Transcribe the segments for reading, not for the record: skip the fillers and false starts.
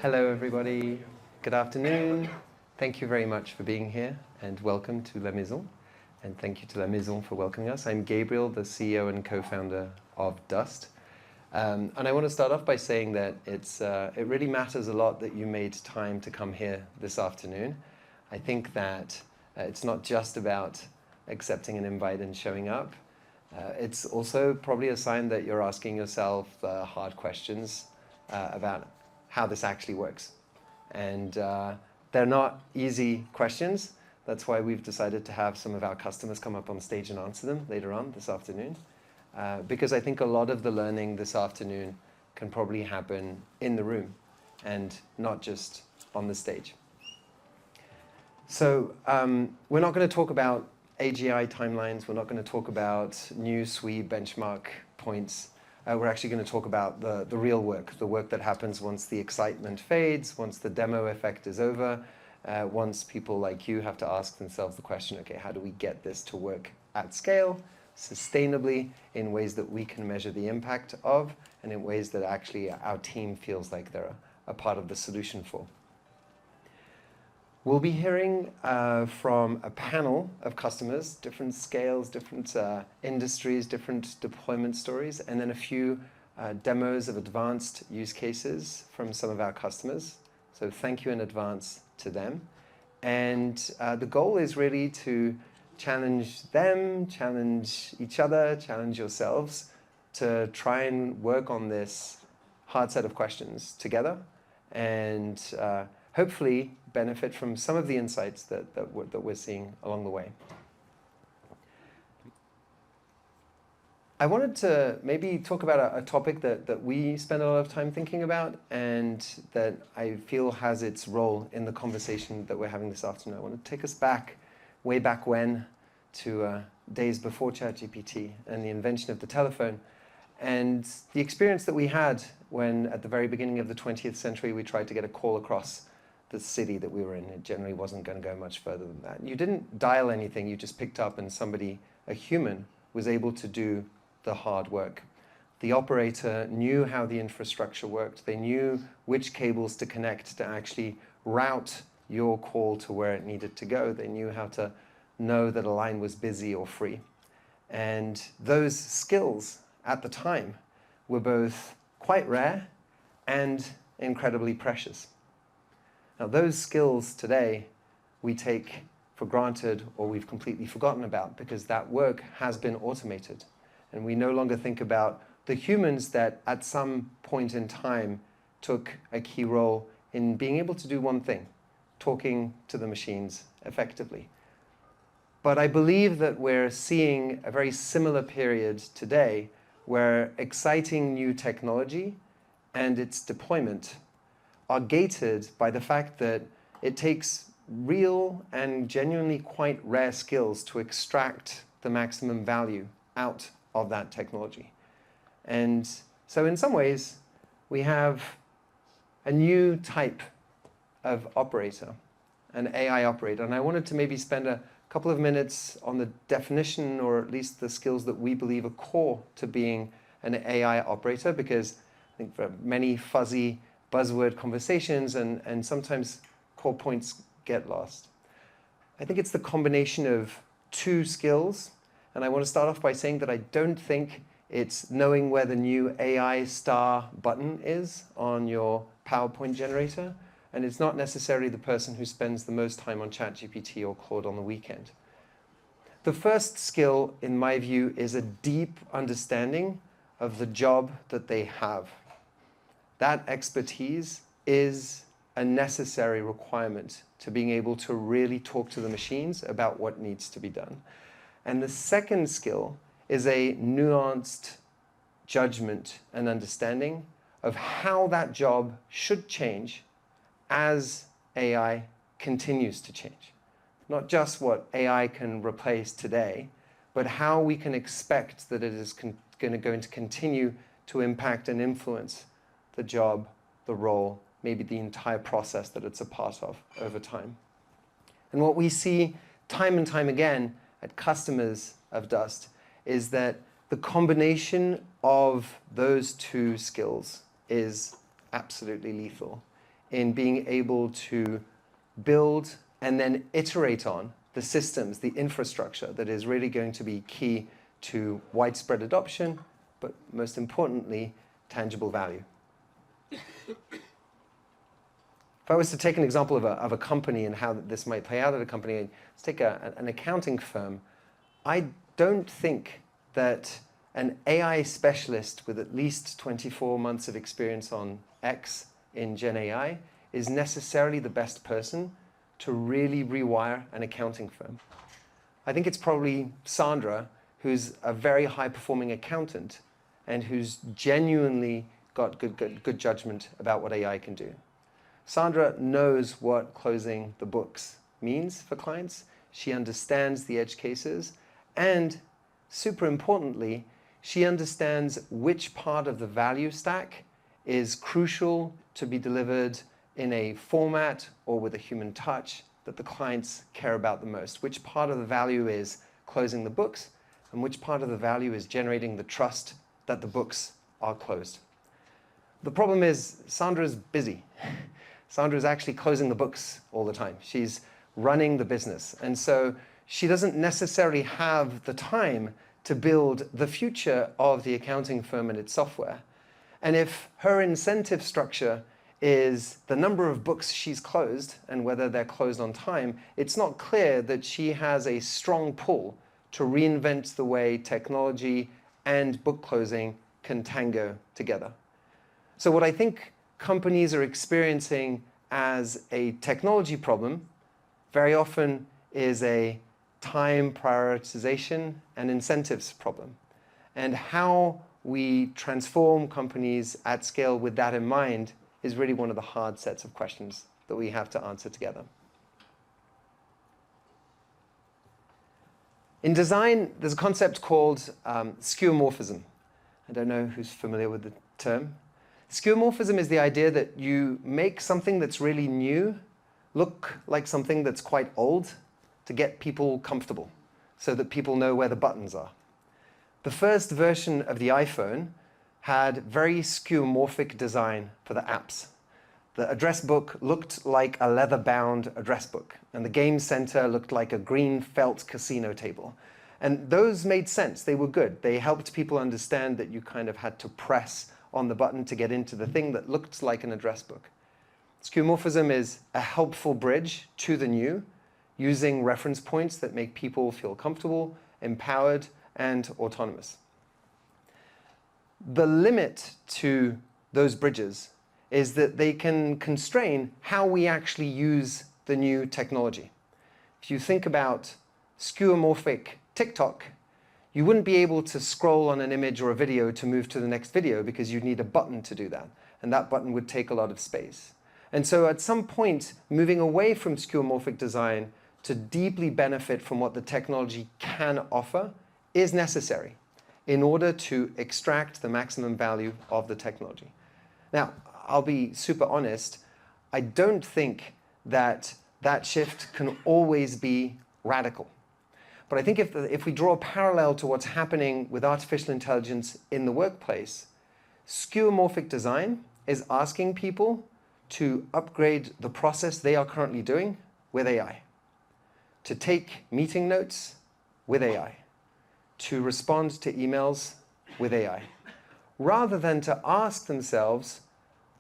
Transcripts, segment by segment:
Hello, everybody. Good afternoon. Thank you very much for being here, and welcome to La Maison. And thank you to La Maison for welcoming us. I'm Gabriel, the CEO and co-founder of Dust. And I want to start off by saying that it really matters a lot that you made time to come here this afternoon. I think that it's not just about accepting an invite and showing up. It's also probably a sign that you're asking yourself hard questions about how this actually works. And they're not easy questions. That's why we've decided to have some of our customers come up on stage and answer them later on this afternoon. Because I think a lot of the learning this afternoon can probably happen in the room and not just on the stage. So we're not going to talk about AGI timelines. We're not going to talk about new SWE benchmark points. We're actually going to talk about the real work, the work that happens once the excitement fades, once the demo effect is over, once people like you have to ask themselves the question, okay, how do we get this to work at scale, sustainably, in ways that we can measure the impact of, and in ways that actually our team feels like they're a part of the solution for. We'll be hearing from a panel of customers, different scales, different industries, different deployment stories, and then a few demos of advanced use cases from some of our customers. So thank you in advance to them. And the goal is really to challenge them, challenge each other, challenge yourselves to try and work on this hard set of questions together and hopefully benefit from some of the insights that we're seeing along the way. I wanted to maybe talk about a topic that we spend a lot of time thinking about and that I feel has its role in the conversation that we're having this afternoon. I want to take us back, way back when, to days before ChatGPT and the invention of the telephone and the experience that we had when, at the very beginning of the 20th century, we tried to get a call across the city that we were in. It generally wasn't going to go much further than that. You didn't dial anything, you just picked up and somebody, a human, was able to do the hard work. The operator knew how the infrastructure worked. They knew which cables to connect to actually route your call to where it needed to go. They knew how to know that a line was busy or free. And those skills at the time were both quite rare and incredibly precious. Now, those skills today we take for granted or we've completely forgotten about because that work has been automated. And we no longer think about the humans that at some point in time took a key role in being able to do one thing, talking to the machines effectively. But I believe that we're seeing a very similar period today where exciting new technology and its deployment are gated by the fact that it takes real and genuinely quite rare skills to extract the maximum value out of that technology. And so in some ways, we have a new type of operator, an AI operator. And I wanted to maybe spend a couple of minutes on the definition, or at least the skills that we believe are core to being an AI operator, because I think for many fuzzy buzzword conversations and sometimes core points get lost. I think it's the combination of two skills. And I want to start off by saying that I don't think it's knowing where the new AI star button is on your PowerPoint generator. And it's not necessarily the person who spends the most time on ChatGPT or Claude on the weekend. The first skill, in my view, is a deep understanding of the job that they have. That expertise is a necessary requirement to being able to really talk to the machines about what needs to be done. And the second skill is a nuanced judgment and understanding of how that job should change as AI continues to change. Not just what AI can replace today, but how we can expect that it is going to continue to impact and influence the job, the role, maybe the entire process that it's a part of over time. And what we see time and time again at customers of Dust is that the combination of those two skills is absolutely lethal. in being able to build and then iterate on the systems, the infrastructure that is really going to be key to widespread adoption, but most importantly, tangible value. If I was to take an example of a company and how this might play out at a company, let's take an accounting firm. I don't think that an AI specialist with at least 24 months of experience on X in Gen AI is necessarily the best person to really rewire an accounting firm. I think it's probably Sandra, who's a very high-performing accountant and who's genuinely got good judgment about what AI can do. Sandra knows what closing the books means for clients. She understands the edge cases, and super importantly, she understands which part of the value stack is crucial to be delivered in a format or with a human touch that the clients care about the most. Which part of the value is closing the books, and which part of the value is generating the trust that the books are closed. The problem is Sandra's busy. Sandra's actually closing the books all the time. She's running the business. And so she doesn't necessarily have the time to build the future of the accounting firm and its software. And if her incentive structure is the number of books she's closed and whether they're closed on time, it's not clear that she has a strong pull to reinvent the way technology and book closing can tango together. So what I think companies are experiencing as a technology problem very often is a time prioritization and incentives problem. And how we transform companies at scale with that in mind is really one of the hard sets of questions that we have to answer together. In design, there's a concept called skeuomorphism. I don't know who's familiar with the term. Skeuomorphism is the idea that you make something that's really new look like something that's quite old to get people comfortable, so that people know where the buttons are. The first version of the iPhone had very skeuomorphic design for the apps. The address book looked like a leather-bound address book, and the game center looked like a green felt casino table. And those made sense. They were good. They helped people understand that you kind of had to press on the button to get into the thing that looked like an address book. Skeuomorphism is a helpful bridge to the new, using reference points that make people feel comfortable, empowered, and autonomous. The limit to those bridges is that they can constrain how we actually use the new technology. If you think about skeuomorphic TikTok, you wouldn't be able to scroll on an image or a video to move to the next video because you'd need a button to do that. And that button would take a lot of space. And so at some point, moving away from skeuomorphic design to deeply benefit from what the technology can offer is necessary in order to extract the maximum value of the technology. Now, I'll be super honest, I don't think that that shift can always be radical. But I think if we draw a parallel to what's happening with artificial intelligence in the workplace, skeuomorphic design is asking people to upgrade the process they are currently doing with AI, to take meeting notes with AI, to respond to emails with AI, rather than to ask themselves,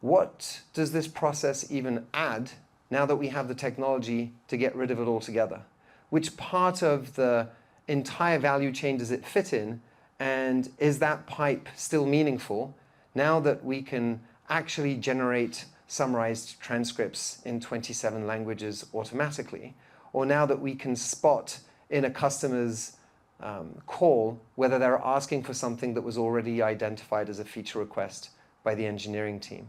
what does this process even add now that we have the technology to get rid of it altogether? Which part of the entire value chain does it fit in? And is that pipe still meaningful now that we can actually generate summarized transcripts in 27 languages automatically? Or now that we can spot in a customer's call whether they're asking for something that was already identified as a feature request by the engineering team?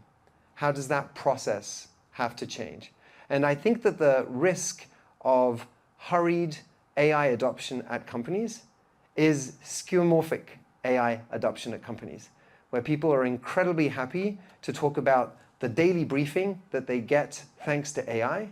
How does that process have to change? And I think that the risk of hurried AI adoption at companies is skeuomorphic AI adoption at companies, where people are incredibly happy to talk about the daily briefing that they get thanks to AI,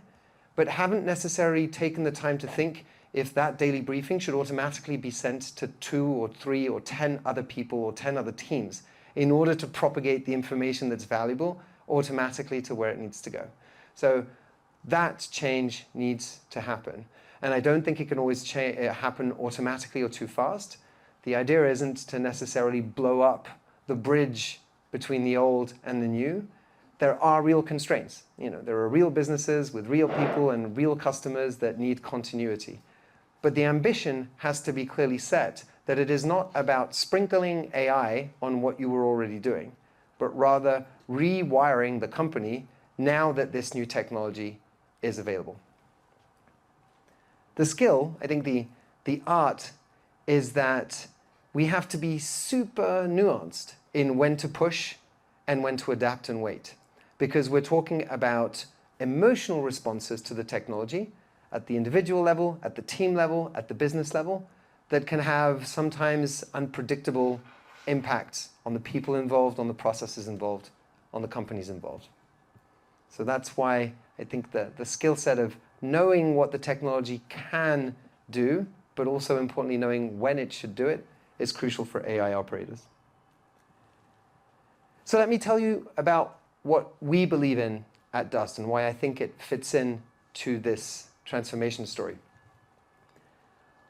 but haven't necessarily taken the time to think if that daily briefing should automatically be sent to 2 or 3 or 10 other people or 10 other teams in order to propagate the information that's valuable automatically to where it needs to go. So that change needs to happen. And I don't think it can always happen automatically or too fast. The idea isn't to necessarily blow up the bridge between the old and the new. There are real constraints. There are real businesses with real people and real customers that need continuity. But the ambition has to be clearly set that it is not about sprinkling AI on what you were already doing, but rather rewiring the company now that this new technology is available. The skill, I think the art, is that we have to be super nuanced in when to push and when to adapt and wait. Because we're talking about emotional responses to the technology at the individual level, at the team level, at the business level, that can have sometimes unpredictable impacts on the people involved, on the processes involved, on the companies involved. So that's why I think the skill set of knowing what the technology can do, but also importantly knowing when it should do it, is crucial for AI operators. So let me tell you about what we believe in at Dust and why I think it fits in to this transformation story.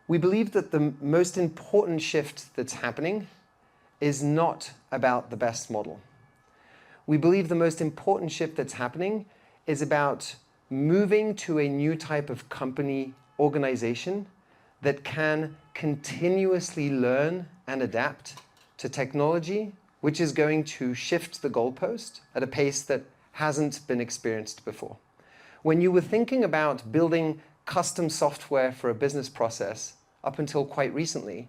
We believe that the most important shift that's happening is not about the best model. We believe the most important shift that's happening is about moving to a new type of company organization that can continuously learn and adapt to technology, which is going to shift the goalpost at a pace that hasn't been experienced before. When you were thinking about building custom software for a business process up until quite recently,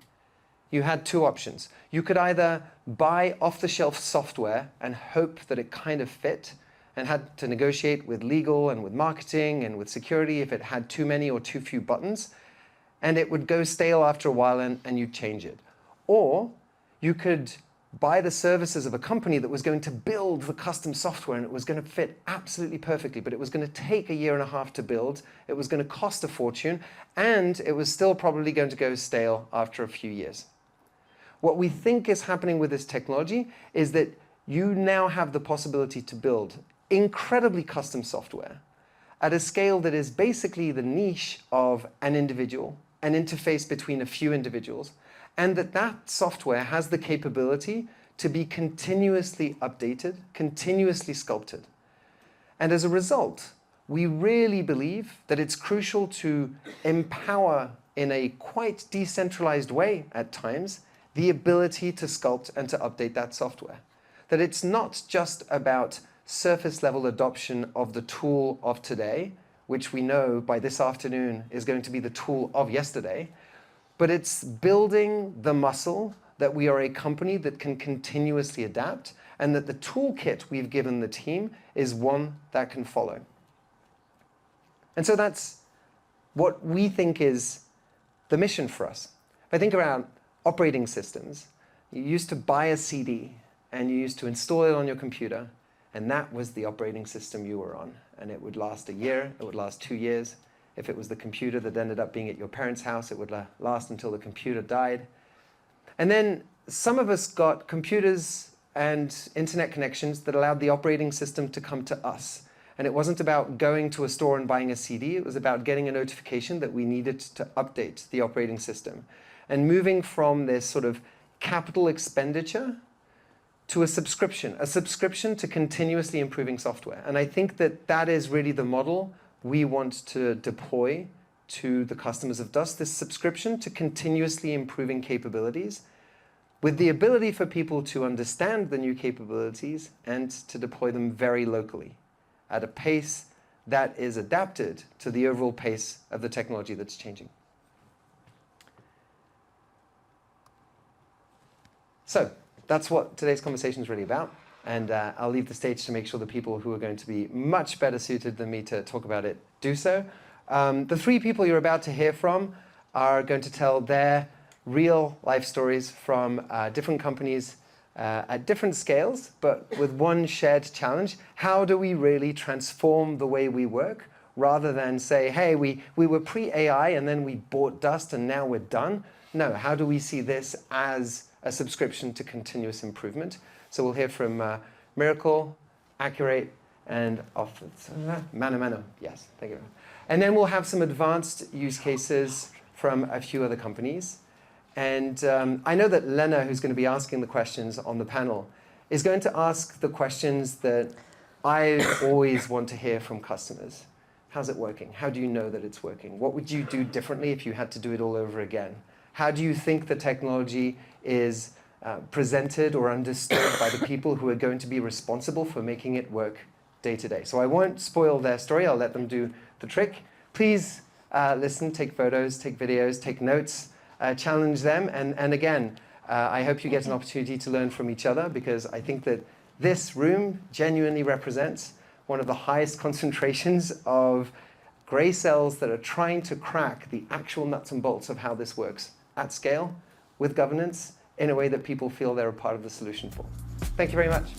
you had two options. You could either buy off-the-shelf software and hope that it kind of fit and had to negotiate with legal and with marketing and with security if it had too many or too few buttons, and it would go stale after a while and you'd change it. Or you could buy the services of a company that was going to build the custom software and it was going to fit absolutely perfectly, but it was going to take 1.5 years to build, it was going to cost a fortune, and it was still probably going to go stale after a few years. What we think is happening with this technology is that you now have the possibility to build incredibly custom software at a scale that is basically the niche of an individual, an interface between a few individuals, and that software has the capability to be continuously updated, continuously sculpted. And as a result, we really believe that it's crucial to empower in a quite decentralized way at times the ability to sculpt and to update that software. That it's not just about surface level adoption of the tool of today, which we know by this afternoon is going to be the tool of yesterday, but it's building the muscle that we are a company that can continuously adapt and that the toolkit we've given the team is one that can follow. And so that's what we think is the mission for us. If I think around operating systems, you used to buy a CD and you used to install it on your computer, and that was the operating system you were on. And it would last 1 year, it would last 2 years. If it was the computer that ended up being at your parents' house, it would last until the computer died. And then some of us got computers and internet connections that allowed the operating system to come to us. And it wasn't about going to a store and buying a CD, it was about getting a notification that we needed to update the operating system. And moving from this sort of capital expenditure to a subscription to continuously improving software. And I think that that is really the model we want to deploy to the customers of Dust, this subscription to continuously improving capabilities with the ability for people to understand the new capabilities and to deploy them very locally at a pace that is adapted to the overall pace of the technology that's changing. So that's what today's conversation is really about. And I'll leave the stage to make sure the people who are going to be much better suited than me to talk about it do so. The three people you're about to hear from are going to tell their real life stories from different companies at different scales, but with one shared challenge. How do we really transform the way we work rather than say, hey, we were pre-AI and then we bought Dust and now we're done? No, how do we see this as a subscription to continuous improvement? So we'll hear from Miracle, accurate, and mano. Yes, thank you. And then we'll have some advanced use cases from a few other companies. And I know that Lena, who's going to be asking the questions on the panel, is going to ask the questions that I always want to hear from customers. How's it working? How do you know that it's working? What would you do differently if you had to do it all over again? How do you think the technology is presented or understood by the people who are going to be responsible for making it work day to day? So I won't spoil their story. I'll let them do the trick. Please listen, take photos, take videos, take notes, challenge them. And again, I hope you get an opportunity to learn from each other, because I think that this room genuinely represents one of the highest concentrations of gray cells that are trying to crack the actual nuts and bolts of how this works at scale, with governance, in a way that people feel they're a part of the solution for. Thank you very much.